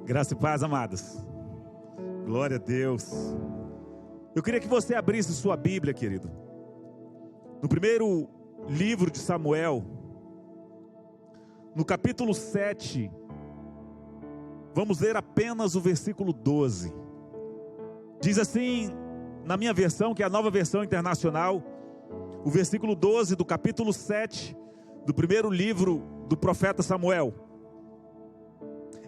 Graça e paz, amados. Glória a Deus. Eu queria que você abrisse sua Bíblia, querido, no primeiro livro de Samuel, no capítulo 7, vamos ler apenas o versículo 12. Diz assim, na minha versão, que é a Nova Versão Internacional, o versículo 12 do capítulo 7, do primeiro livro do profeta Samuel.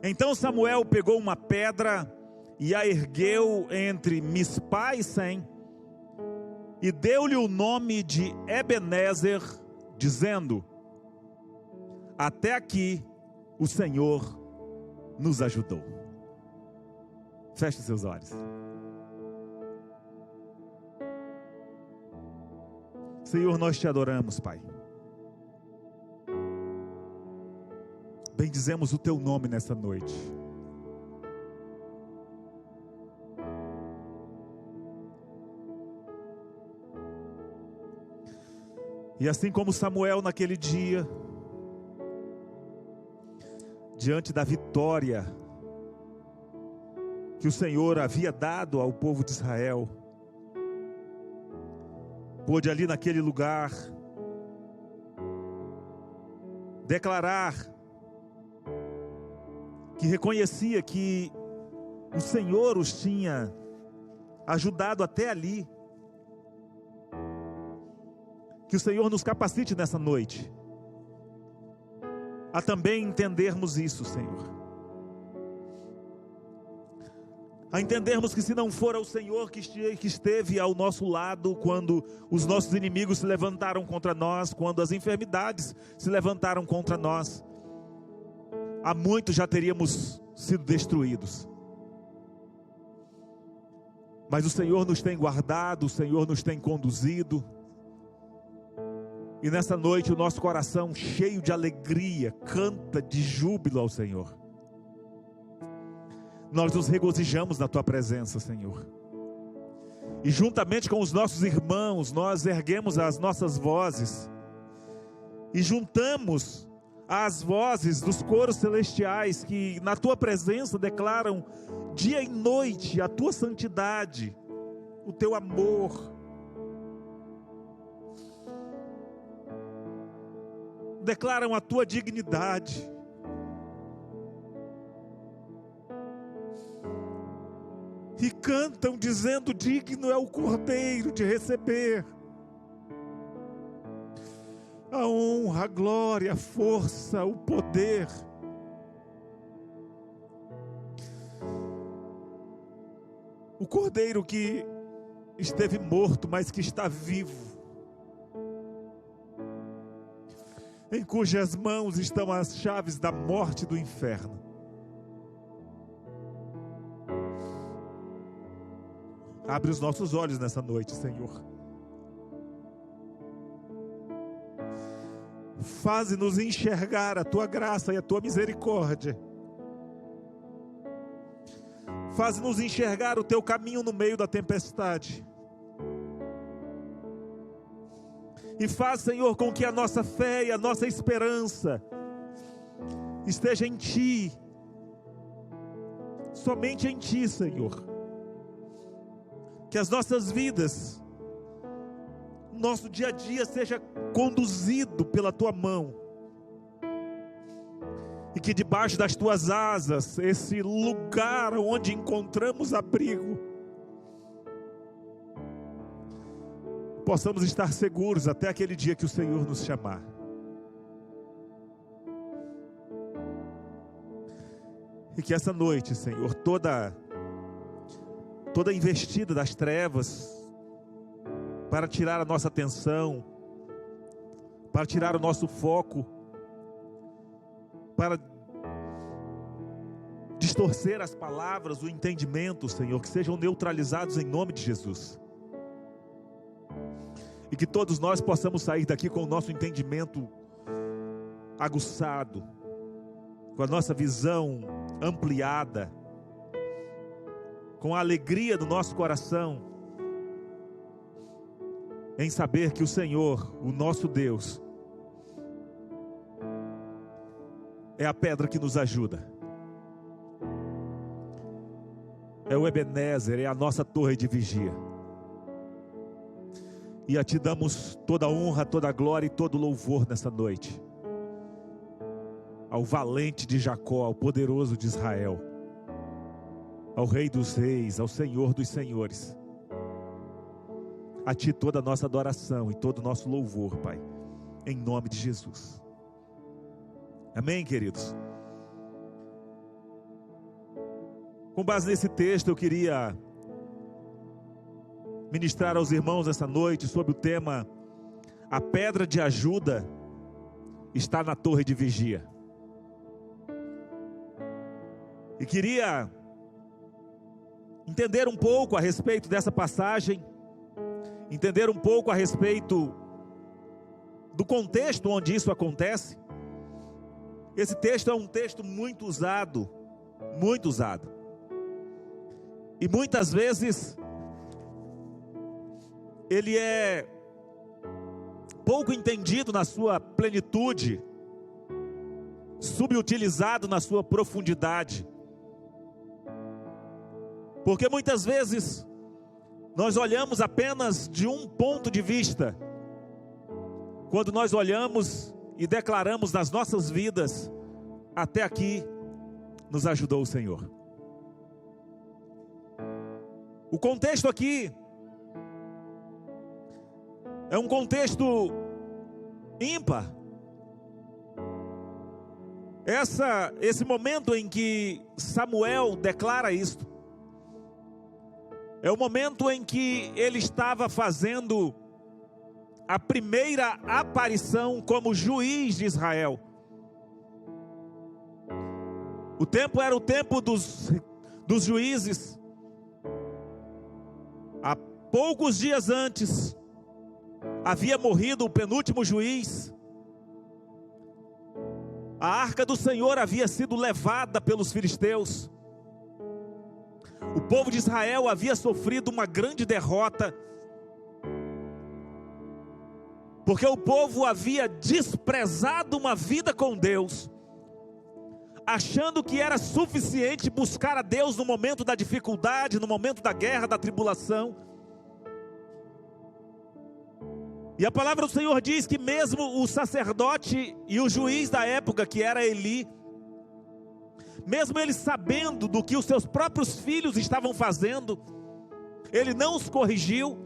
Então Samuel pegou uma pedra e a ergueu entre Mispá e Sem, e deu-lhe o nome de Ebenezer, dizendo: até aqui o Senhor nos ajudou. Feche seus olhos. Senhor, nós te adoramos, Pai. Bendizemos o teu nome nessa noite. E assim como Samuel naquele dia, diante da vitória que o Senhor havia dado ao povo de Israel, pôde ali naquele lugar declarar que reconhecia que o Senhor os tinha ajudado até ali. Que o Senhor nos capacite nessa noite a também entendermos isso, Senhor. A entendermos que se não for o Senhor que esteve ao nosso lado quando os nossos inimigos se levantaram contra nós, quando as enfermidades se levantaram contra nós, há muito já teríamos sido destruídos. Mas o Senhor nos tem guardado, o Senhor nos tem conduzido. E nessa noite o nosso coração cheio de alegria canta de júbilo ao Senhor. Nós nos regozijamos na tua presença, Senhor. E juntamente com os nossos irmãos, nós erguemos as nossas vozes e juntamos as vozes dos coros celestiais que na tua presença declaram dia e noite a tua santidade, o teu amor. Declaram a tua dignidade. E cantam dizendo: digno é o Cordeiro de receber a honra, a glória, a força, o poder. O Cordeiro que esteve morto, mas que está vivo, em cujas mãos estão as chaves da morte e do inferno. Abre os nossos olhos nessa noite, Senhor. Faze-nos enxergar a tua graça e a tua misericórdia. Faze-nos enxergar o teu caminho no meio da tempestade. E faz, Senhor, com que a nossa fé e a nossa esperança esteja em Ti. Somente em Ti, Senhor. Que as nossas vidas, nosso dia a dia seja conduzido pela Tua mão. E que debaixo das Tuas asas, esse lugar onde encontramos abrigo, possamos estar seguros até aquele dia que o Senhor nos chamar. E que essa noite, Senhor, toda investida das trevas, para tirar a nossa atenção, para tirar o nosso foco, para distorcer as palavras, o entendimento, Senhor, que sejam neutralizados em nome de Jesus. E que todos nós possamos sair daqui com o nosso entendimento aguçado, com a nossa visão ampliada, com a alegria do nosso coração, em saber que o Senhor, o nosso Deus, é a pedra que nos ajuda. é o Ebenezer, é a nossa torre de vigia. E a Ti damos toda a honra, toda a glória e todo o louvor nessa noite. Ao valente de Jacó, ao poderoso de Israel, ao Rei dos Reis, ao Senhor dos Senhores. A Ti toda a nossa adoração e todo o nosso louvor, Pai, em nome de Jesus. Amém, queridos? Com base nesse texto, eu queria ministrar aos irmãos essa noite sobre o tema: a pedra de ajuda está na torre de vigia. E queria entender um pouco a respeito dessa passagem, entender um pouco a respeito do contexto onde isso acontece. Esse texto é um texto muito usado, e muitas vezes ele é pouco entendido na sua plenitude, subutilizado na sua profundidade. Porque muitas vezes nós olhamos apenas de um ponto de vista, quando nós olhamos e declaramos nas nossas vidas: até aqui nos ajudou o Senhor. O contexto aqui é um contexto ímpar. Esse momento em que Samuel declara isto, é o momento em que ele estava fazendo a primeira aparição como juiz de Israel. O tempo era o tempo dos juízes. Há poucos dias antes, havia morrido o penúltimo juiz. A arca do Senhor havia sido levada pelos filisteus. O povo de Israel havia sofrido uma grande derrota, porque o povo havia desprezado uma vida com Deus, achando que era suficiente buscar a Deus no momento da dificuldade, no momento da guerra, da tribulação. E a palavra do Senhor diz que mesmo o sacerdote e o juiz da época, que era Eli, mesmo ele sabendo do que os seus próprios filhos estavam fazendo, ele não os corrigiu.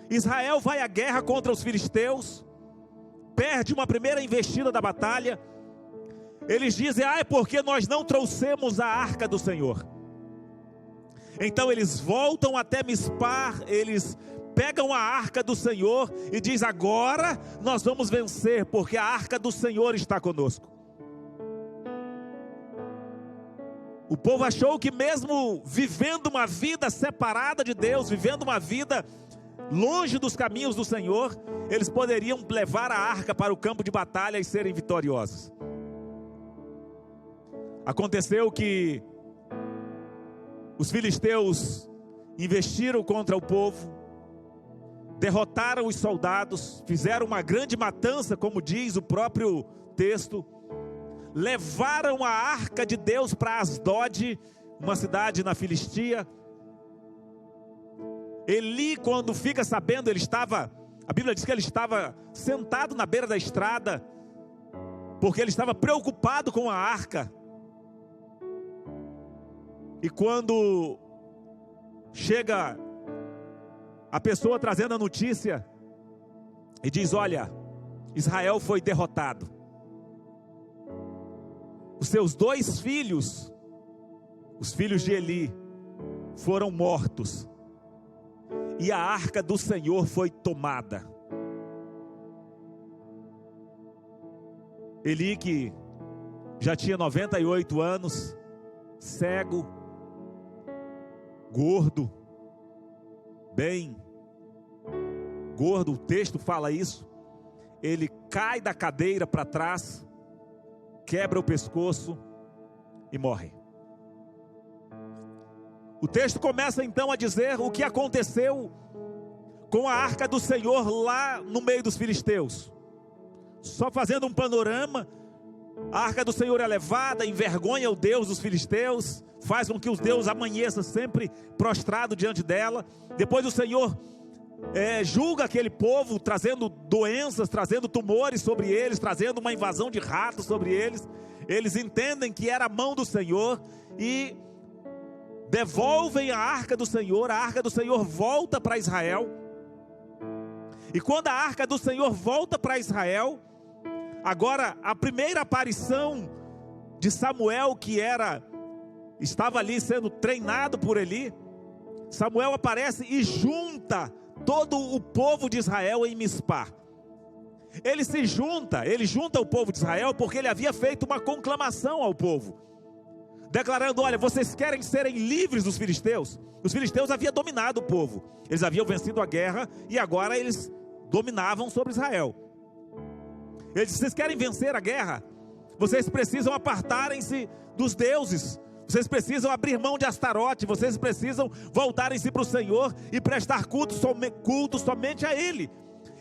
Israel vai à guerra contra os filisteus, perde uma primeira investida da batalha. Eles dizem: é porque nós não trouxemos a arca do Senhor. Então eles voltam até Mispar, eles pegam a arca do Senhor e diz: agora nós vamos vencer, porque a arca do Senhor está conosco. O povo achou que mesmo vivendo uma vida separada de Deus, vivendo uma vida longe dos caminhos do Senhor, eles poderiam levar a arca para o campo de batalha e serem vitoriosos. Aconteceu que os filisteus investiram contra o povo, derrotaram os soldados, fizeram uma grande matança, como diz o próprio texto, levaram a arca de Deus para Asdod, uma cidade na Filistia. Eli, quando fica sabendo, a Bíblia diz que ele estava sentado na beira da estrada, porque ele estava preocupado com a arca. E quando chega a pessoa trazendo a notícia e diz: olha, Israel foi derrotado, os seus 2 filhos, os filhos de Eli, foram mortos, e a arca do Senhor foi tomada. Eli, que já tinha 98 anos, cego, gordo, bem gordo, o texto fala isso. Ele cai da cadeira para trás, quebra o pescoço e morre. O texto começa então a dizer o que aconteceu com a arca do Senhor lá no meio dos filisteus. Só fazendo um panorama, A arca do Senhor é levada, envergonha o Deus dos filisteus, faz com que os deuses amanheçam sempre prostrado diante dela. Depois o Senhor julga aquele povo, trazendo doenças, trazendo tumores sobre eles, trazendo uma invasão de ratos sobre eles. Eles entendem que era a mão do Senhor e devolvem a arca do Senhor. A arca do Senhor volta para Israel. E quando a arca do Senhor volta para Israel, agora a primeira aparição de Samuel, que estava ali sendo treinado por Eli, Samuel aparece e junta todo o povo de Israel em Mispá. Ele junta o povo de Israel porque ele havia feito uma conclamação ao povo, declarando: olha, vocês querem serem livres dos filisteus? Os filisteus haviam dominado o povo, eles haviam vencido a guerra e agora eles dominavam sobre Israel. Ele disse: vocês querem vencer a guerra? Vocês precisam apartarem-se dos deuses, vocês precisam abrir mão de Astarote, vocês precisam voltarem-se para o Senhor e prestar culto somente a Ele.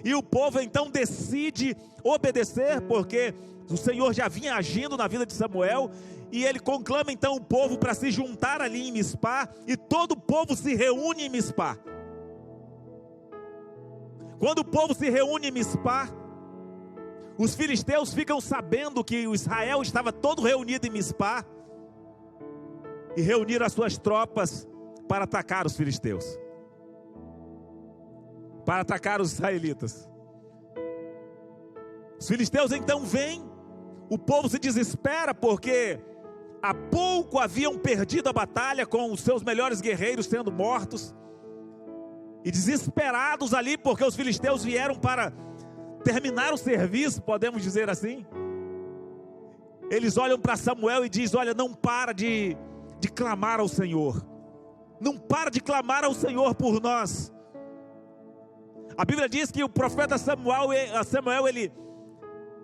E o povo então decide obedecer, porque o Senhor já vinha agindo na vida de Samuel, e ele conclama então o povo para se juntar ali em Mispá, e todo o povo se reúne em Mispá. Quando o povo se reúne em Mispá, os filisteus ficam sabendo que o Israel estava todo reunido em Mispá, e reuniram as suas tropas para atacar os filisteus, para atacar os israelitas. Os filisteus então vêm, o povo se desespera, porque há pouco haviam perdido a batalha, com os seus melhores guerreiros sendo mortos, e desesperados ali, porque os filisteus vieram para terminar o serviço, podemos dizer assim. Eles olham para Samuel e dizem: olha, não para de clamar ao Senhor, não para de clamar ao Senhor por nós. A Bíblia diz que o profeta Samuel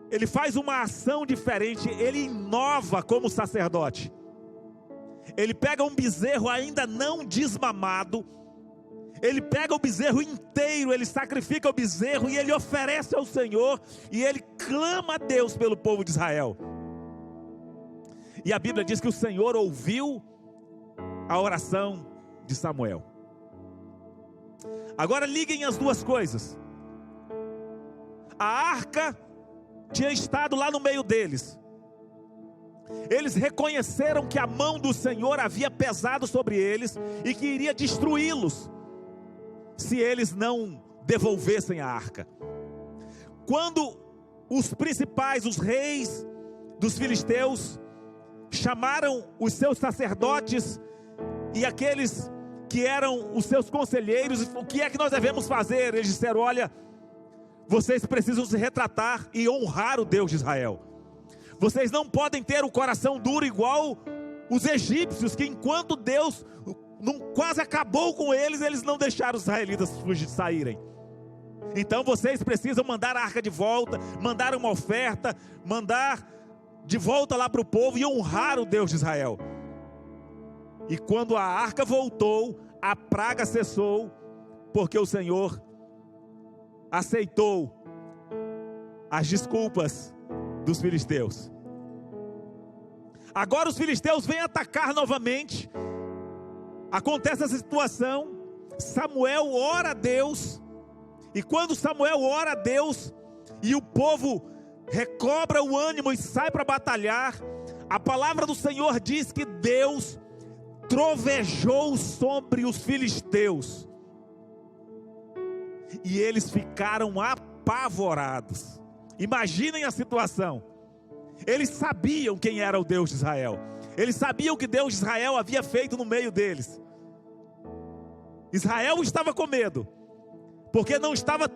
ele faz uma ação diferente, ele inova como sacerdote. Ele pega um bezerro ainda não desmamado, ele pega o bezerro inteiro, ele sacrifica o bezerro e ele oferece ao Senhor, e ele clama a Deus pelo povo de Israel. E a Bíblia diz que o Senhor ouviu a oração de Samuel. Agora liguem as duas coisas. A arca tinha estado lá no meio deles. Eles reconheceram que a mão do Senhor havia pesado sobre eles e que iria destruí-los se eles não devolvessem a arca. Quando os principais, os reis dos filisteus, chamaram os seus sacerdotes e aqueles que eram os seus conselheiros: o que é que nós devemos fazer? Eles disseram: olha, vocês precisam se retratar e honrar o Deus de Israel. Vocês não podem ter o coração duro igual os egípcios, que enquanto Deus quase acabou com eles, eles não deixaram os israelitas saírem. Então vocês precisam mandar a arca de volta, mandar uma oferta, mandar de volta lá para o povo e honrar o Deus de Israel. E quando a arca voltou, a praga cessou, porque o Senhor aceitou as desculpas dos filisteus. Agora os filisteus vêm atacar novamente. Acontece essa situação. Samuel ora a Deus, e quando Samuel ora a Deus e o povo recobra o ânimo e sai para batalhar, a palavra do Senhor diz que Deus trovejou sobre os filisteus, e eles ficaram apavorados. Imaginem a situação. Eles sabiam quem era o Deus de Israel, eles sabiam o que Deus de Israel havia feito no meio deles. Israel estava com medo, porque não estava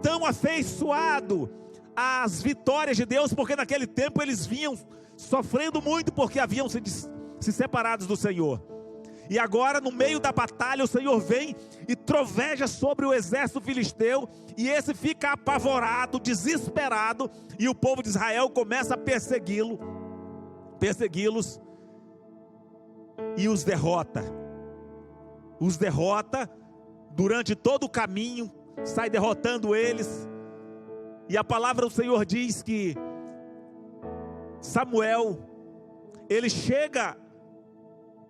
tão afeiçoado às vitórias de Deus, porque naquele tempo eles vinham sofrendo muito, porque haviam se separados do Senhor. E agora, no meio da batalha, o Senhor vem e troveja sobre o exército filisteu, e esse fica apavorado, desesperado, e o povo de Israel começa a persegui-los, e os derrota durante todo o caminho, sai derrotando eles. E a palavra do Senhor diz que Samuel, ele chega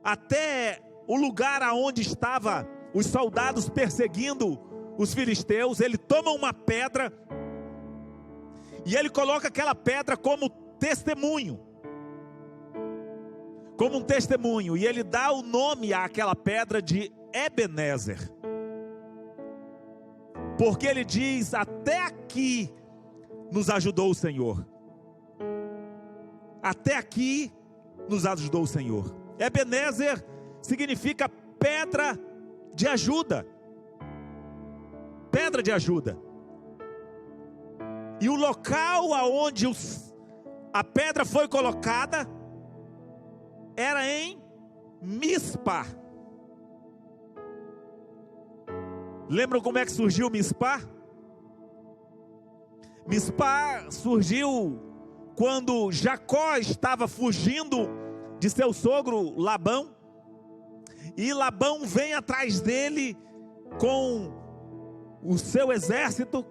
até o lugar aonde estavam os soldados perseguindo os filisteus. Ele toma uma pedra e ele coloca aquela pedra como testemunho, como um testemunho, e ele dá o nome àquela pedra de Ebenezer, porque ele diz: até aqui nos ajudou o Senhor. Até aqui nos ajudou o Senhor. Ebenezer significa pedra de ajuda. Pedra de ajuda. E o local aonde a pedra foi colocada era em Mispa. Lembram como é que surgiu Mispa? Mispa surgiu quando Jacó estava fugindo de seu sogro Labão, e Labão vem atrás dele com o seu exército,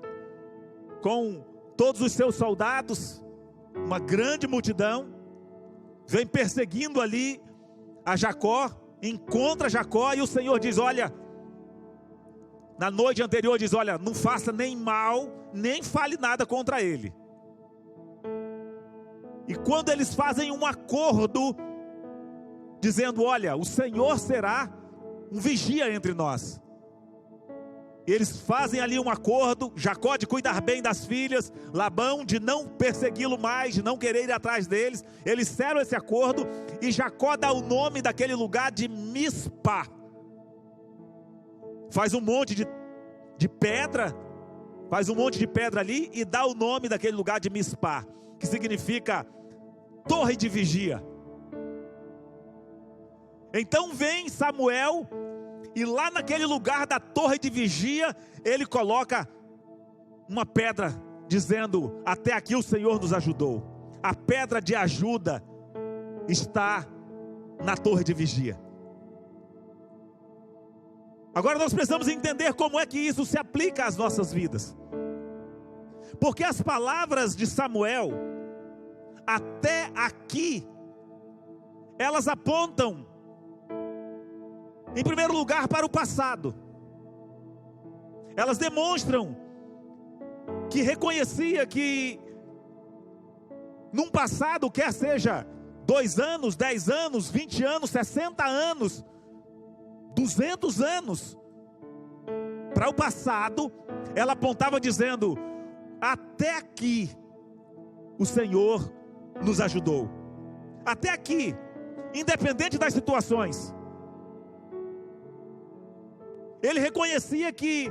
com todos os seus soldados, uma grande multidão, vem perseguindo ali a Jacó, encontra Jacó, e o Senhor diz: olha, na noite anterior diz: olha, não faça nem mal, nem fale nada contra ele. E quando eles fazem um acordo, dizendo: olha, o Senhor será um vigia entre nós. Eles fazem ali um acordo, Jacó de cuidar bem das filhas, Labão de não persegui-lo mais, de não querer ir atrás deles. Eles selam esse acordo, e Jacó dá o nome daquele lugar de Mispa. Faz um monte de pedra, faz um monte de pedra ali, e dá o nome daquele lugar de Mispa, que significa torre de vigia. Então vem Samuel, e lá naquele lugar da torre de vigia, ele coloca uma pedra, dizendo: até aqui o Senhor nos ajudou. A pedra de ajuda está na torre de vigia. Agora nós precisamos entender como é que isso se aplica às nossas vidas. Porque as palavras de Samuel, até aqui, elas apontam, em primeiro lugar, para o passado. Elas demonstram que reconhecia que num passado, quer seja 2 anos, 10 anos, 20 anos, 60 anos, 200 anos, para o passado, ela apontava dizendo: até aqui o Senhor nos ajudou. Até aqui, independente das situações. Ele reconhecia que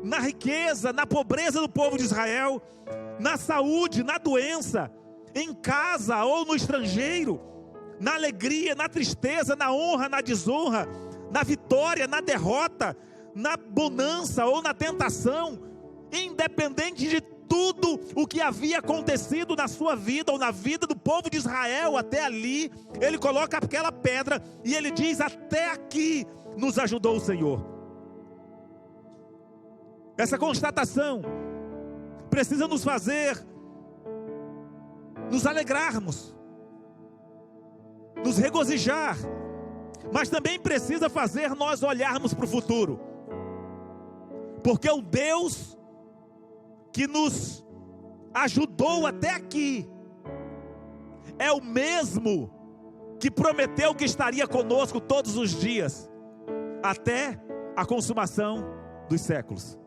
na riqueza, na pobreza do povo de Israel, na saúde, na doença, em casa ou no estrangeiro, na alegria, na tristeza, na honra, na desonra, na vitória, na derrota, na bonança ou na tentação, independente de tudo o que havia acontecido na sua vida ou na vida do povo de Israel até ali, ele coloca aquela pedra e ele diz: até aqui nos ajudou o Senhor. Essa constatação precisa nos fazer nos alegrarmos, nos regozijar, mas também precisa fazer nós olharmos para o futuro, porque o Deus que nos ajudou até aqui é o mesmo que prometeu que estaria conosco todos os dias, até a consumação dos séculos.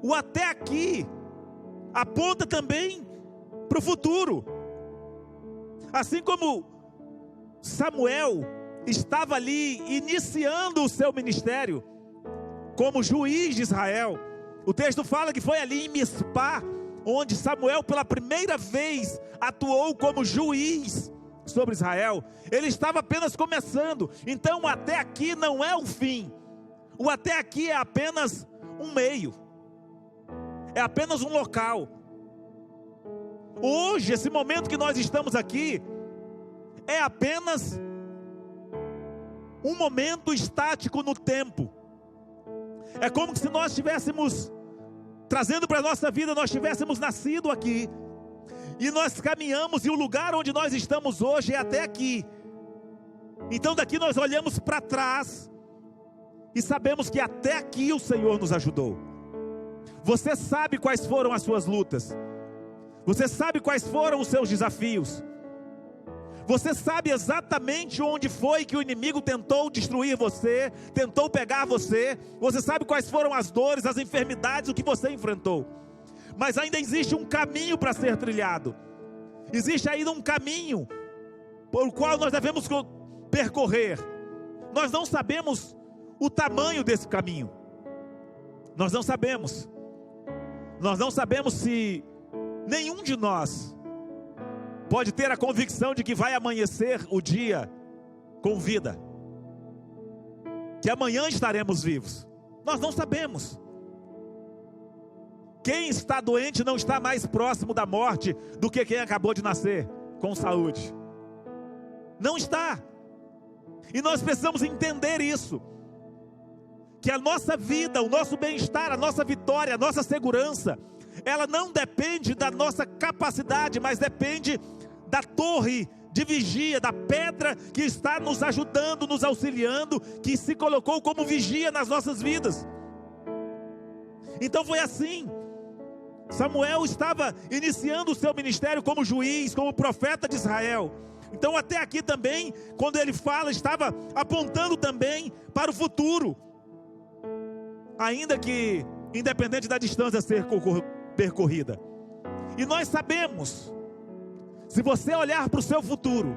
O até aqui aponta também para o futuro. Assim como Samuel estava ali iniciando o seu ministério como juiz de Israel, o texto fala que foi ali em Mispa onde Samuel pela primeira vez atuou como juiz sobre Israel. Ele estava apenas começando. Então o até aqui não é o fim. O até aqui é apenas um meio, é apenas um local. Hoje, esse momento que nós estamos aqui é apenas um momento estático no tempo. É como se nós estivéssemos trazendo para a nossa vida, nós tivéssemos nascido aqui, E nós caminhamos, e o lugar onde nós estamos hoje é até aqui. Então daqui nós olhamos para trás e sabemos que até aqui o Senhor nos ajudou. Você sabe quais foram as suas lutas. Você sabe quais foram os seus desafios. Você sabe exatamente onde foi que o inimigo tentou destruir você, tentou pegar você. Você sabe quais foram as dores, as enfermidades, o que você enfrentou. Mas ainda existe um caminho para ser trilhado. Existe ainda um caminho por qual nós devemos percorrer. Nós não sabemos o tamanho desse caminho. Nós não sabemos. Nós não sabemos se nenhum de nós pode ter a convicção de que vai amanhecer o dia com vida, que amanhã estaremos vivos. Nós não sabemos. Quem está doente não está mais próximo da morte do que quem acabou de nascer com saúde. Não está. E nós precisamos entender isso, que a nossa vida, o nosso bem-estar, a nossa vitória, a nossa segurança, ela não depende da nossa capacidade, mas depende da torre de vigia, da pedra que está nos ajudando, nos auxiliando, que se colocou como vigia nas nossas vidas. Então foi assim. Samuel estava iniciando o seu ministério como juiz, como profeta de Israel. Então até aqui também, quando ele fala, estava apontando também para o futuro. Ainda que independente da distância a ser percorrida. E nós sabemos, se você olhar para o seu futuro,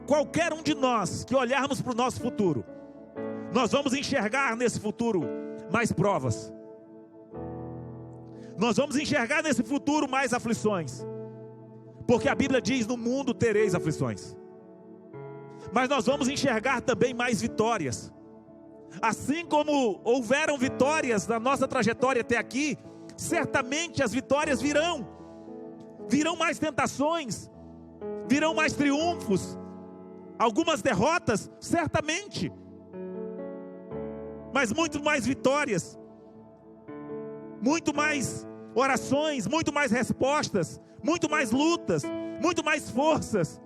qualquer um de nós que olharmos para o nosso futuro, nós vamos enxergar nesse futuro mais provas. Nós vamos enxergar nesse futuro mais aflições. Porque a Bíblia diz: no mundo tereis aflições. Mas nós vamos enxergar também mais vitórias. Assim como houveram vitórias na nossa trajetória até aqui, certamente as vitórias virão. Virão mais tentações, virão mais triunfos, algumas derrotas, certamente, mas muito mais vitórias, muito mais orações, muito mais respostas, muito mais lutas, muito mais forças.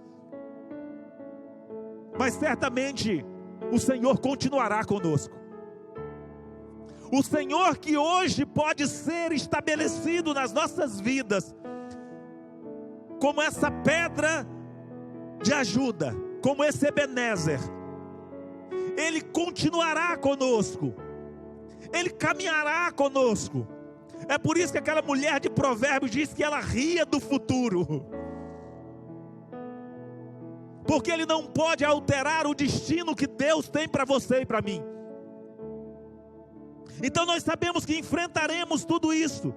Mas certamente o Senhor continuará conosco. O Senhor que hoje pode ser estabelecido nas nossas vidas como essa pedra de ajuda, como esse Ebenezer, Ele continuará conosco, Ele caminhará conosco. É por isso que aquela mulher de Provérbios diz que ela ria do futuro, porque Ele não pode alterar o destino que Deus tem para você e para mim. Então nós sabemos que enfrentaremos tudo isso,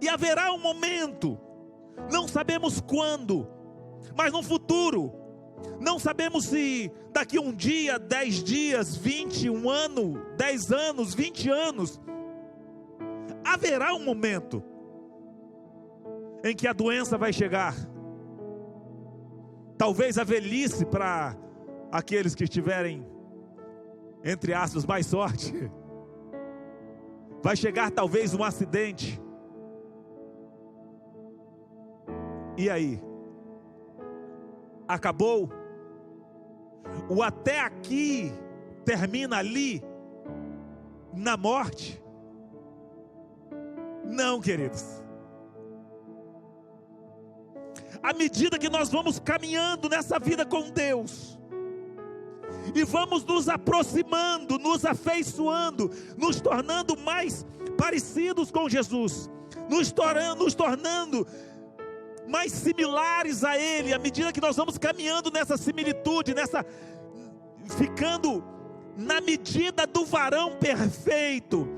e haverá um momento, não sabemos quando, mas no futuro, não sabemos se daqui um dia, 10 dias, 20, um ano, 10 anos, 20 anos, haverá um momento em que a doença vai chegar. Talvez a velhice, para aqueles que estiverem, entre aspas, mais sorte. Vai chegar talvez um acidente. E aí? Acabou? O até aqui termina ali, na morte? Não, queridos. À medida que nós vamos caminhando nessa vida com Deus, e vamos nos aproximando, nos afeiçoando, nos tornando mais parecidos com Jesus, nos tornando mais similares a Ele, à medida que nós vamos caminhando nessa similitude, ficando na medida do varão perfeito,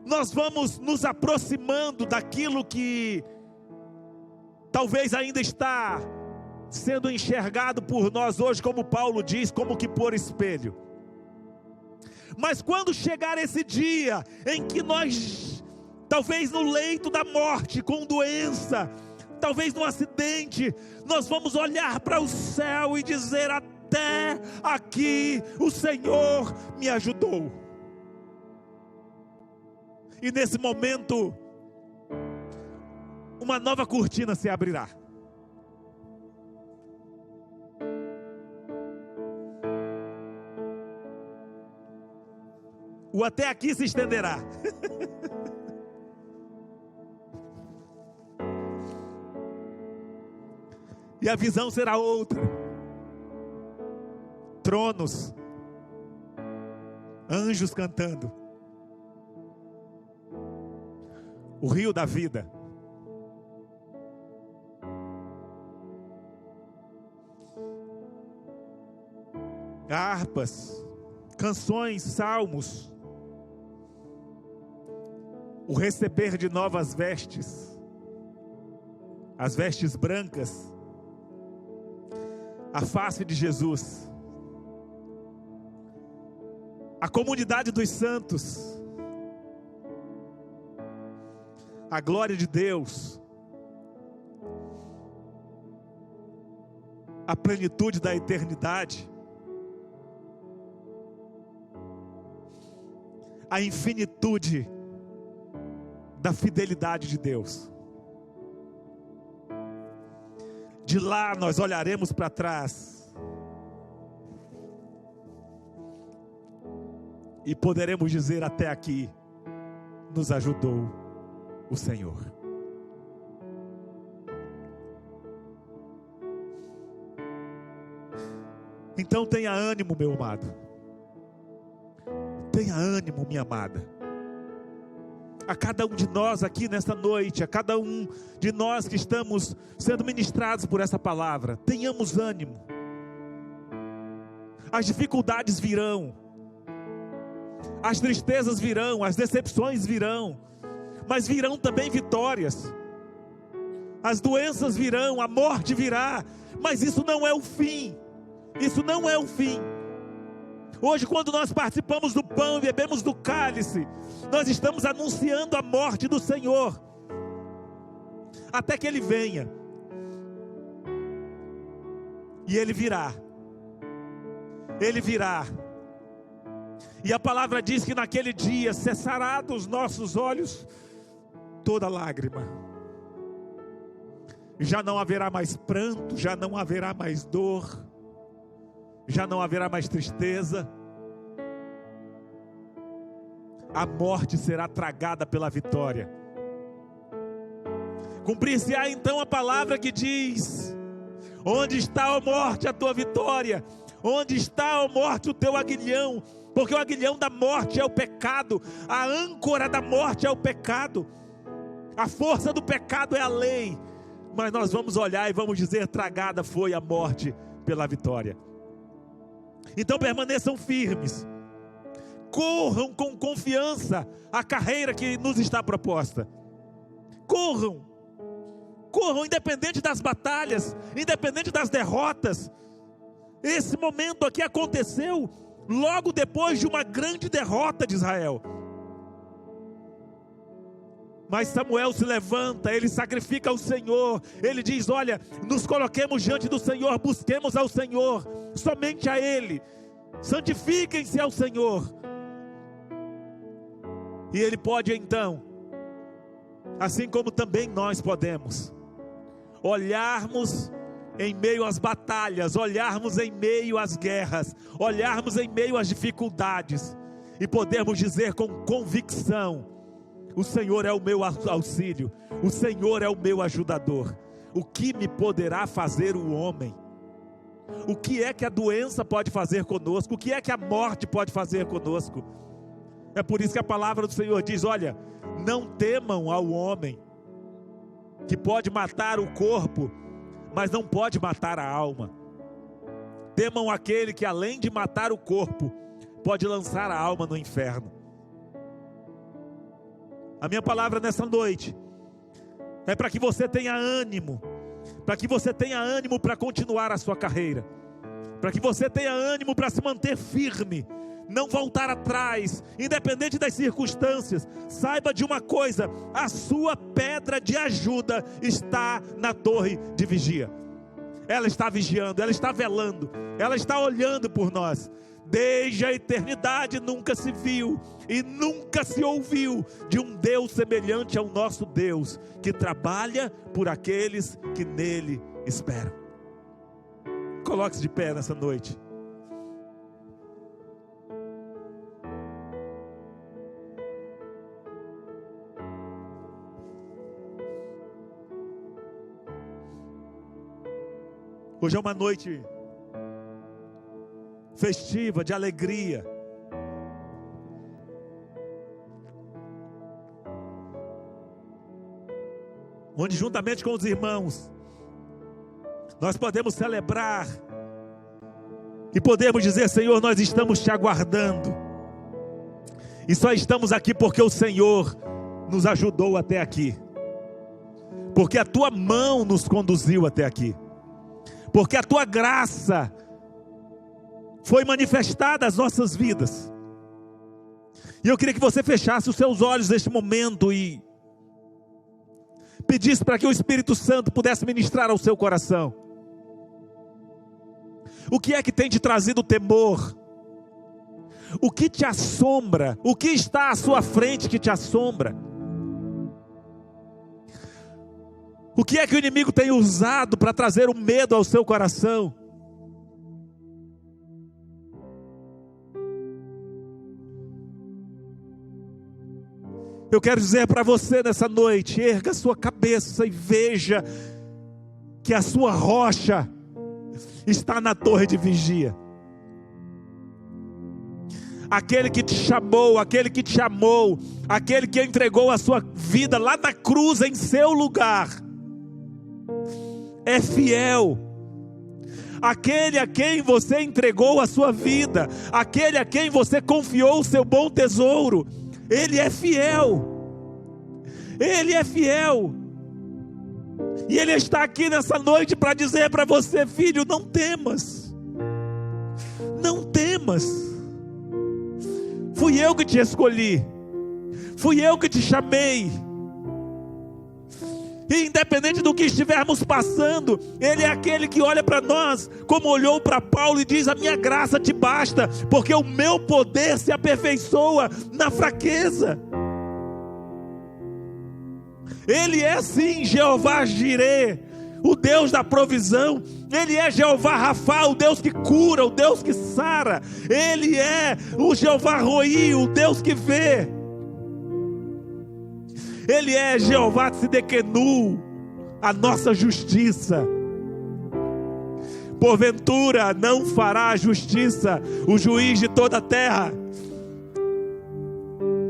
nós vamos nos aproximando daquilo que talvez ainda está sendo enxergado por nós hoje, como Paulo diz, como que por espelho. Mas quando chegar esse dia em que nós, talvez no leito da morte, com doença, talvez num acidente, nós vamos olhar para o céu e dizer: até aqui o Senhor me ajudou. E nesse momento, uma nova cortina se abrirá. O até aqui se estenderá. E a visão será outra. Tronos, anjos cantando, o rio da vida, harpas, canções, salmos, o receber de novas vestes, as vestes brancas, a face de Jesus, a comunidade dos santos, a glória de Deus, a plenitude da eternidade, a infinitude da fidelidade de Deus. De lá nós olharemos para trás e poderemos dizer: até aqui nos ajudou o Senhor. Então tenha ânimo, meu amado. Tenha ânimo, minha amada. A cada um de nós aqui nesta noite, a cada um de nós que estamos sendo ministrados por essa palavra, tenhamos ânimo. As dificuldades virão, as tristezas virão, as decepções virão, mas virão também vitórias. As doenças virão, a morte virá, mas isso não é o fim. Isso não é o fim. Hoje, quando nós participamos do pão e bebemos do cálice, nós estamos anunciando a morte do Senhor, até que Ele venha. E Ele virá. Ele virá. E a palavra diz que naquele dia cessará dos nossos olhos toda lágrima. Já não haverá mais pranto, já não haverá mais dor, já não haverá mais tristeza. A morte será tragada pela vitória. Cumprir-se-á então a palavra que diz: onde está, ó morte, a tua vitória? Onde está, ó morte, o teu aguilhão? Porque o aguilhão da morte é o pecado, a âncora da morte é o pecado, a força do pecado é a lei. Mas nós vamos olhar e vamos dizer: tragada foi a morte pela vitória. Então permaneçam firmes, corram com confiança a carreira que nos está proposta. Corram, corram independente das batalhas, independente das derrotas. Esse momento aqui aconteceu logo depois de uma grande derrota de Israel. Mas Samuel se levanta, ele sacrifica ao Senhor, ele diz: olha, nos coloquemos diante do Senhor, busquemos ao Senhor, somente a Ele, santifiquem-se ao Senhor. E Ele pode então, assim como também nós podemos, olharmos em meio às batalhas, olharmos em meio às guerras, olharmos em meio às dificuldades, e podermos dizer com convicção: o Senhor é o meu auxílio, o Senhor é o meu ajudador. O que me poderá fazer o homem? O que é que a doença pode fazer conosco? O que é que a morte pode fazer conosco? É por isso que a palavra do Senhor diz: olha, não temam ao homem, que pode matar o corpo, mas não pode matar a alma. Temam aquele que, além de matar o corpo, pode lançar a alma no inferno. A minha palavra nessa noite é para que você tenha ânimo, para que você tenha ânimo para continuar a sua carreira, para que você tenha ânimo para se manter firme, não voltar atrás, independente das circunstâncias. Saiba de uma coisa: a sua pedra de ajuda está na torre de vigia. Ela está vigiando, ela está velando, ela está olhando por nós. Desde a eternidade nunca se viu e nunca se ouviu de um Deus semelhante ao nosso Deus, que trabalha por aqueles que nele esperam. Coloque-se de pé nessa noite. Hoje é uma noite festiva, de alegria. Onde juntamente com os irmãos, nós podemos celebrar e podemos dizer: Senhor, nós estamos te aguardando. E só estamos aqui porque o Senhor nos ajudou até aqui. Porque a tua mão nos conduziu até aqui. Porque a tua graça foi manifestada às nossas vidas. E eu queria que você fechasse os seus olhos neste momento e pedisse para que o Espírito Santo pudesse ministrar ao seu coração. O que é que tem te trazido temor? O que te assombra? O que está à sua frente que te assombra? O que é que o inimigo tem usado para trazer o medo ao seu coração? Eu quero dizer para você nessa noite: erga a sua cabeça e veja que a sua rocha está na torre de vigia. Aquele que te chamou, aquele que te amou, aquele que entregou a sua vida lá na cruz em seu lugar, é fiel. Aquele a quem você entregou a sua vida, aquele a quem você confiou o seu bom tesouro, Ele é fiel. Ele é fiel. E Ele está aqui nessa noite para dizer para você: filho, não temas. Não temas. Fui eu que te escolhi. Fui eu que te chamei. E independente do que estivermos passando, Ele é aquele que olha para nós, como olhou para Paulo e diz: a minha graça te basta, porque o meu poder se aperfeiçoa na fraqueza. Ele é sim Jeová Jirê, o Deus da provisão. Ele é Jeová Rafá, o Deus que cura, o Deus que sara. Ele é o Jeová Roi, o Deus que vê. Ele é Jeová Tsidekenu, a nossa justiça. Porventura não fará justiça o juiz de toda a terra?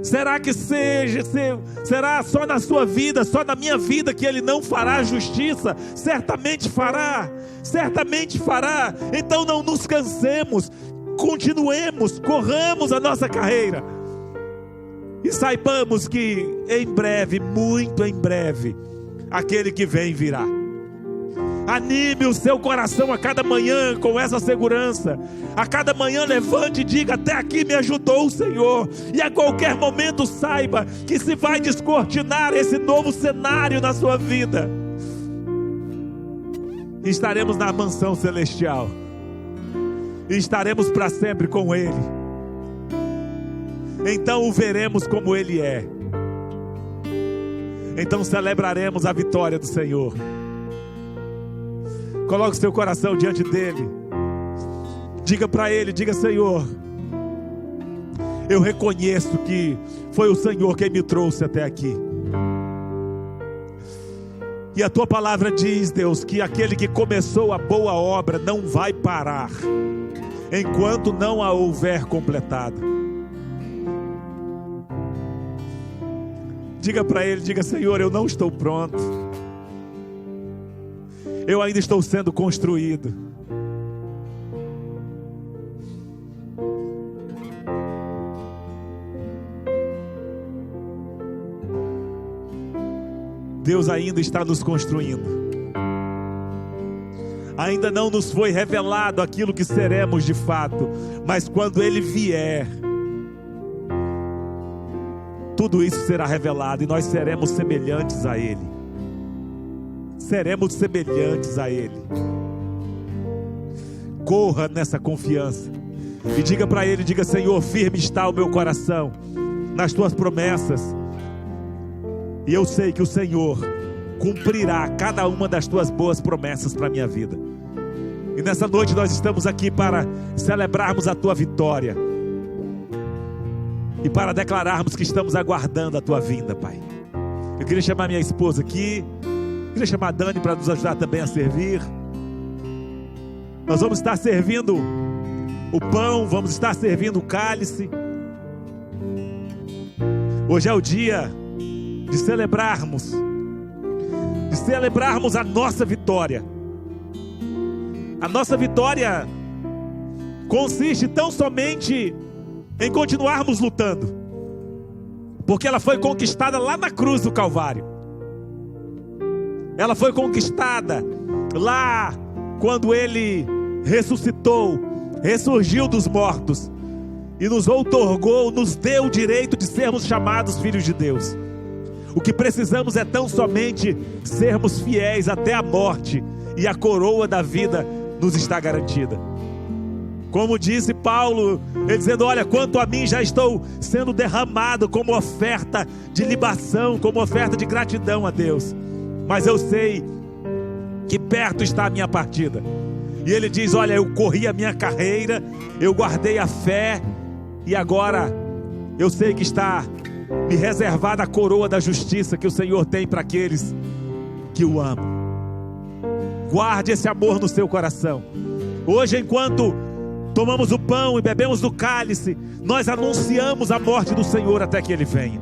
Será que será só na sua vida, só na minha vida que Ele não fará justiça? Certamente fará, certamente fará. Então não nos cansemos, continuemos, corramos a nossa carreira. E saibamos que em breve, muito em breve, aquele que vem virá. Anime o seu coração a cada manhã com essa segurança. A cada manhã levante e diga: até aqui me ajudou o Senhor. E a qualquer momento saiba que se vai descortinar esse novo cenário na sua vida. Estaremos na mansão celestial. E estaremos para sempre com Ele. Então o veremos como Ele é. Então celebraremos a vitória do Senhor. Coloque seu coração diante dEle. Diga para Ele, diga: Senhor, eu reconheço que foi o Senhor quem me trouxe até aqui. E a Tua palavra diz, Deus, que aquele que começou a boa obra não vai parar, enquanto não a houver completada. Diga para Ele, diga: Senhor, eu não estou pronto. Eu ainda estou sendo construído. Deus ainda está nos construindo. Ainda não nos foi revelado aquilo que seremos de fato, mas quando Ele vier, tudo isso será revelado e nós seremos semelhantes a Ele. Seremos semelhantes a Ele. Corra nessa confiança. E diga para Ele, diga: Senhor, firme está o meu coração nas Tuas promessas. E eu sei que o Senhor cumprirá cada uma das Tuas boas promessas para a minha vida. E nessa noite nós estamos aqui para celebrarmos a Tua vitória. E para declararmos que estamos aguardando a Tua vinda, Pai. Eu queria chamar minha esposa aqui. Queria chamar a Dani para nos ajudar também a servir. Nós vamos estar servindo o pão, vamos estar servindo o cálice. Hoje é o dia de celebrarmos a nossa vitória. A nossa vitória consiste tão somente em continuarmos lutando, porque ela foi conquistada lá na cruz do Calvário. Ela foi conquistada lá quando Ele ressuscitou, ressurgiu dos mortos e nos outorgou, nos deu o direito de sermos chamados filhos de Deus. O que precisamos é tão somente sermos fiéis até a morte, e a coroa da vida nos está garantida. Como disse Paulo, ele dizendo: olha, quanto a mim, já estou sendo derramado como oferta de libação, como oferta de gratidão a Deus, mas eu sei que perto está a minha partida. E ele diz: olha, eu corri a minha carreira, eu guardei a fé, e agora eu sei que está me reservada a coroa da justiça que o Senhor tem para aqueles que o amam. Guarde esse amor no seu coração. Hoje, enquanto tomamos o pão e bebemos do cálice, nós anunciamos a morte do Senhor até que Ele venha.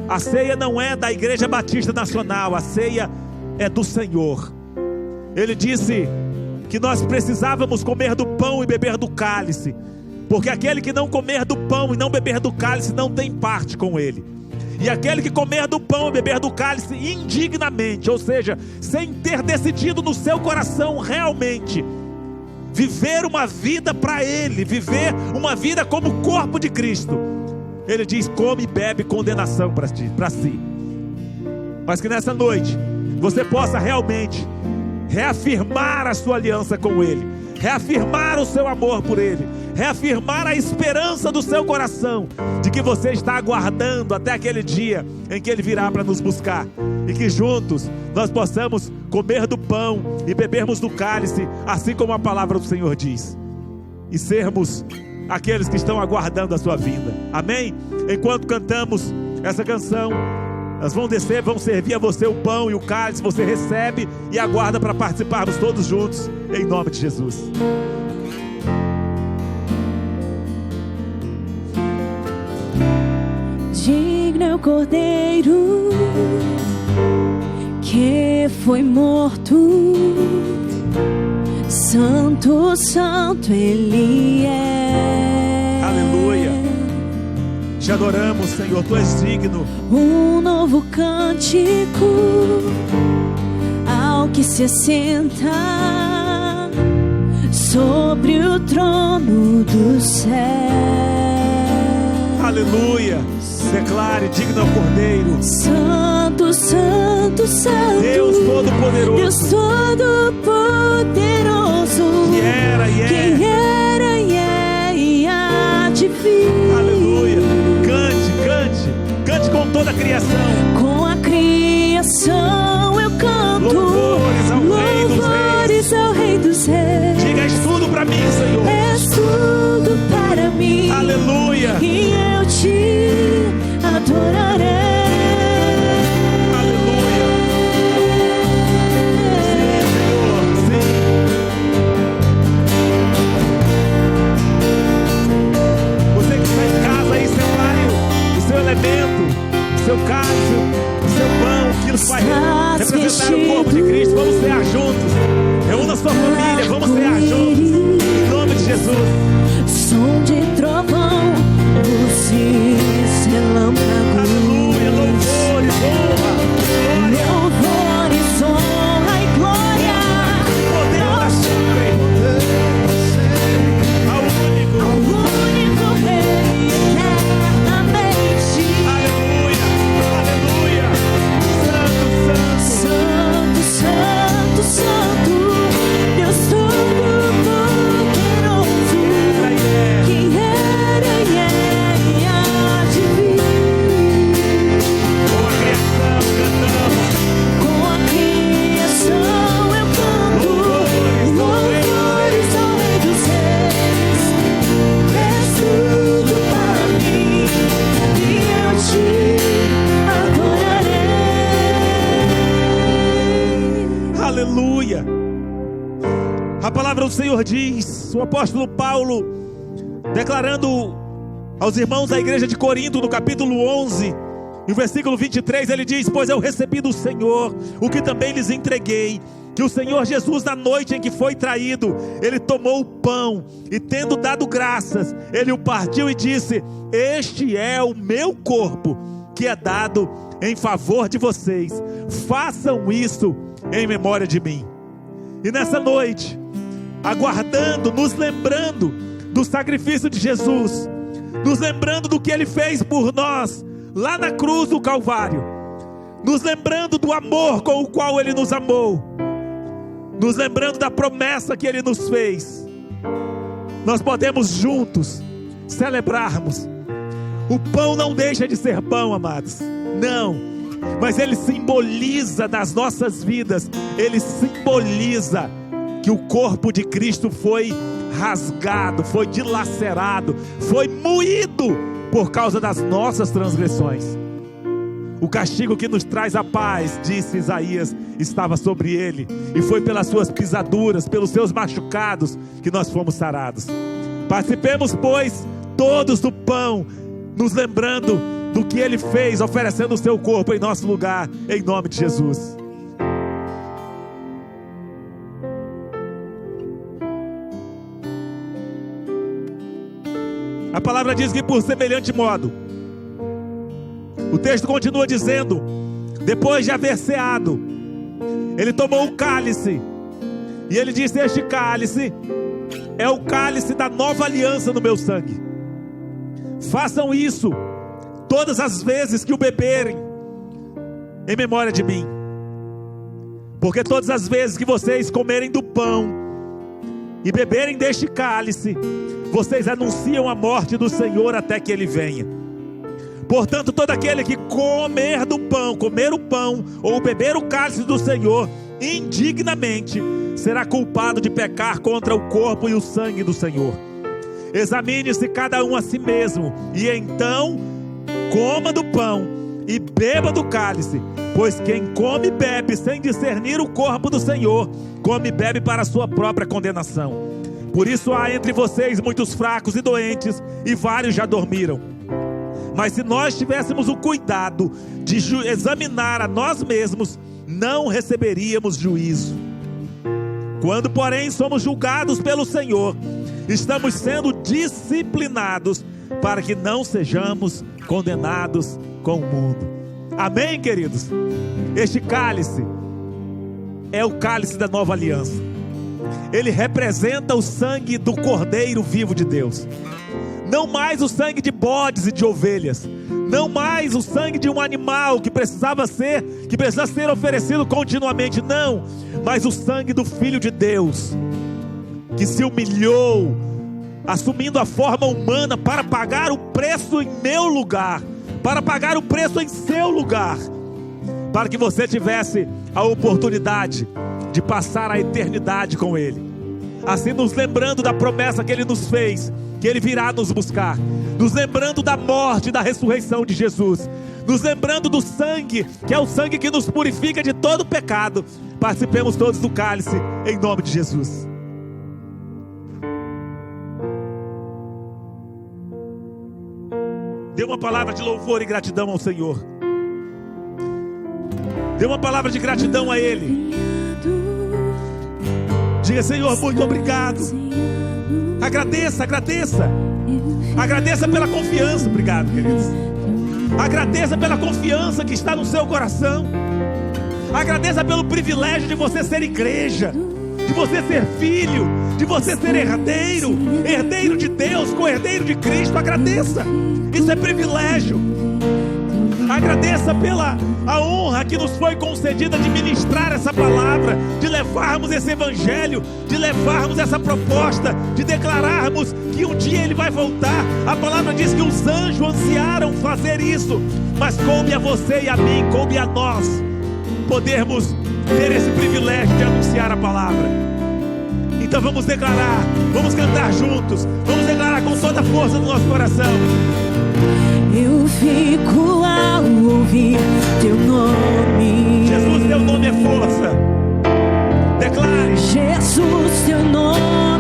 A ceia não é da Igreja Batista Nacional, a ceia é do Senhor. Ele disse que nós precisávamos comer do pão e beber do cálice, porque aquele que não comer do pão e não beber do cálice não tem parte com Ele. E aquele que comer do pão e beber do cálice indignamente, ou seja, sem ter decidido no seu coração realmente viver uma vida para Ele, viver uma vida como o corpo de Cristo, Ele diz: come e bebe condenação para si. Mas que nessa noite você possa realmente reafirmar a sua aliança com Ele, reafirmar o seu amor por Ele, reafirmar a esperança do seu coração de que você está aguardando até aquele dia em que Ele virá para nos buscar, e que juntos nós possamos comer do pão e bebermos do cálice, assim como a palavra do Senhor diz, e sermos aqueles que estão aguardando a sua vinda. Amém? Enquanto cantamos essa canção, nós vamos descer, vamos servir a você o pão e o cálice. Você recebe e aguarda para participarmos todos juntos, em nome de Jesus. Digno é o Cordeiro que foi morto, santo, santo Ele é. Aleluia. Te adoramos, Senhor, Tu és digno. Um novo cântico ao que se assenta sobre o trono do céu. Aleluia. Declare: digno é o Cordeiro. Santo, santo, santo, Deus Todo-Poderoso. Deus Todo-Poderoso, Que era e é e há de vir. Aleluia. Cante com toda a criação. Com a criação eu canto Louvores ao Rei dos Reis. Diga: és tudo para mim, Senhor. És tudo para mim. Aleluia. E eu te adorarei. Aleluia. Sim, Senhor, sim. Você que está em casa aí, separe o seu elemento, o seu cálice, o seu pão, que nos faz representar o corpo de Cristo. Vamos cear juntos. Reúna sua família, vamos cear juntos, em nome de Jesus. Som de trovão, luzes, relâmpagos. Aleluia, louvores, honra, glória. Louvores, honra e glória. Poder da sempre ao único Rei eternamente. Aleluia, aleluia. Santo, Santo, santo, santo, Deus Todo-Poderoso, que do Senhor diz, o apóstolo Paulo, declarando aos irmãos da igreja de Corinto, no capítulo 11, no versículo 23, ele diz: pois eu recebi do Senhor o que também lhes entreguei, que o Senhor Jesus, na noite em que foi traído, ele tomou o pão e, tendo dado graças, ele o partiu e disse: este é o meu corpo, que é dado em favor de vocês, façam isso em memória de mim. E nessa noite, aguardando, nos lembrando do sacrifício de Jesus, nos lembrando do que ele fez por nós, lá na cruz do Calvário, nos lembrando do amor com o qual ele nos amou, nos lembrando da promessa que ele nos fez, nós podemos juntos celebrarmos. O pão não deixa de ser pão, amados, não, mas ele simboliza nas nossas vidas, ele simboliza que o corpo de Cristo foi rasgado, foi dilacerado, foi moído por causa das nossas transgressões. O castigo que nos traz a paz, disse Isaías, estava sobre ele, e foi pelas suas pisaduras, pelos seus machucados, que nós fomos sarados. Participemos, pois, todos do pão, nos lembrando do que ele fez, oferecendo o seu corpo em nosso lugar, em nome de Jesus. A palavra diz que por semelhante modo, o texto continua dizendo, depois de haver ceado, ele tomou o cálice, e ele disse: este cálice é o cálice da nova aliança no meu sangue. Façam isso todas as vezes que o beberem, em memória de mim. Porque todas as vezes que vocês comerem do pão e beberem deste cálice, vocês anunciam a morte do Senhor até que ele venha. Portanto, todo aquele que comer o pão ou beber o cálice do Senhor indignamente, será culpado de pecar contra o corpo e o sangue do Senhor. Examine-se cada um a si mesmo, e então coma do pão e beba do cálice, pois quem come e bebe sem discernir o corpo do Senhor, come e bebe para a sua própria condenação. Por isso há entre vocês muitos fracos e doentes, e vários já dormiram. Mas se nós tivéssemos o cuidado de examinar a nós mesmos, não receberíamos juízo. Quando, porém, somos julgados pelo Senhor, estamos sendo disciplinados para que não sejamos condenados com o mundo. Amém, queridos? Este cálice é o cálice da nova aliança. Ele representa o sangue do Cordeiro vivo de Deus. Não mais o sangue de bodes e de ovelhas. Não mais o sangue de um animal que precisa ser oferecido continuamente. Não, mas o sangue do Filho de Deus, que se humilhou, assumindo a forma humana para pagar o preço em meu lugar, para pagar o preço em seu lugar, para que você tivesse a oportunidade de passar a eternidade com Ele. Assim, nos lembrando da promessa que Ele nos fez, que Ele virá nos buscar, nos lembrando da morte e da ressurreição de Jesus, nos lembrando do sangue, que é o sangue que nos purifica de todo pecado. Participemos todos do cálice, em nome de Jesus. Dê uma palavra de louvor e gratidão ao Senhor. Dê uma palavra de gratidão a Ele. Diga: Senhor, muito obrigado. Agradeça, agradeça. Agradeça pela confiança. Obrigado, queridos. Agradeça pela confiança que está no seu coração. Agradeça pelo privilégio de você ser igreja, de você ser filho, de você ser herdeiro, herdeiro de Deus, co-herdeiro de Cristo. Agradeça. Isso é privilégio. Agradeça pela a honra que nos foi concedida de ministrar essa palavra, de levarmos esse evangelho, de levarmos essa proposta, de declararmos que um dia Ele vai voltar. A palavra diz que os anjos ansiaram fazer isso, mas coube a você e a mim, coube a nós podermos ter esse privilégio de anunciar a palavra. Então vamos declarar, vamos cantar juntos, vamos declarar com toda a força do nosso coração. Eu fico ao ouvir teu nome. Jesus, teu nome é força. Declare. Jesus, teu nome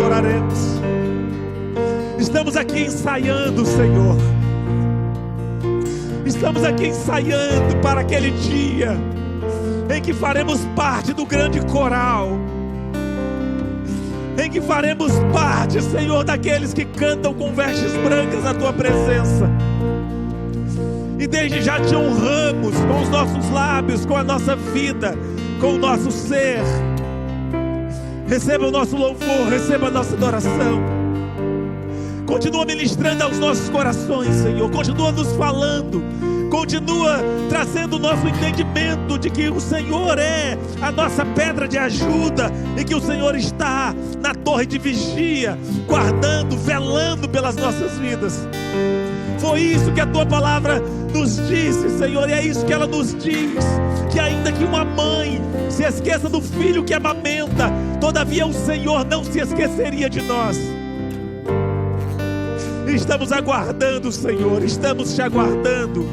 adoraremos. Estamos aqui ensaiando, Senhor. Estamos aqui ensaiando para aquele dia em que faremos parte do grande coral, em que faremos parte, Senhor, daqueles que cantam com vestes brancas na Tua presença. E desde já Te honramos com os nossos lábios, com a nossa vida, com o nosso ser. Receba o nosso louvor, receba a nossa adoração. Continua ministrando aos nossos corações, Senhor. Continua nos falando. Continua trazendo o nosso entendimento de que o Senhor é a nossa pedra de ajuda e que o Senhor está na torre de vigia, guardando, velando pelas nossas vidas. Foi isso que a Tua palavra nos disse, Senhor, e é isso que ela nos diz, que ainda que uma mãe se esqueça do filho que amamenta, todavia o Senhor não se esqueceria de nós. Estamos aguardando, Senhor, estamos Te aguardando,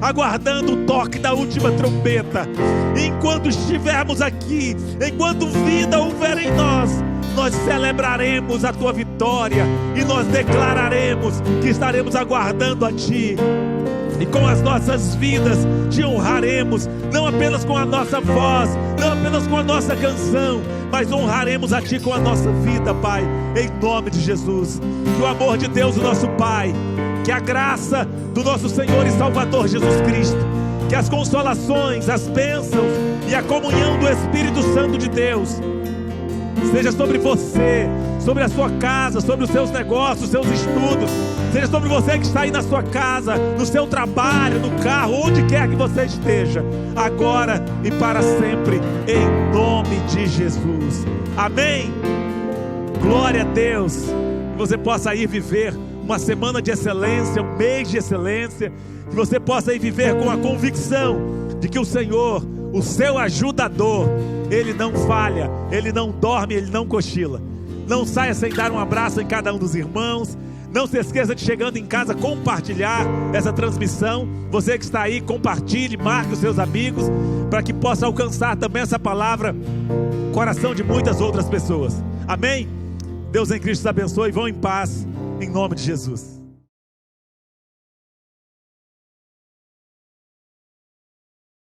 aguardando o toque da última trombeta. E enquanto estivermos aqui, enquanto vida houver em nós, nós celebraremos a Tua vitória e nós declararemos que estaremos aguardando a Ti. E com as nossas vidas Te honraremos, não apenas com a nossa voz, não apenas com a nossa canção, mas honraremos a Ti com a nossa vida, Pai, em nome de Jesus. Que o amor de Deus, o nosso Pai, que a graça do nosso Senhor e Salvador Jesus Cristo, que as consolações, as bênçãos e a comunhão do Espírito Santo de Deus seja sobre você, sobre a sua casa, sobre os seus negócios, os seus estudos. Seja sobre você que está aí na sua casa, no seu trabalho, no carro, onde quer que você esteja, agora e para sempre, em nome de Jesus. Amém? Glória a Deus. Que você possa ir viver uma semana de excelência, um mês de excelência. Que você possa ir viver com a convicção de que o Senhor, o seu ajudador, Ele não falha, Ele não dorme, Ele não cochila. Não saia sem dar um abraço em cada um dos irmãos. Não se esqueça de, chegando em casa, compartilhar essa transmissão. Você que está aí, compartilhe, marque os seus amigos, para que possa alcançar também essa palavra no coração de muitas outras pessoas. Amém? Deus em Cristo te abençoe. Vão em paz, em nome de Jesus.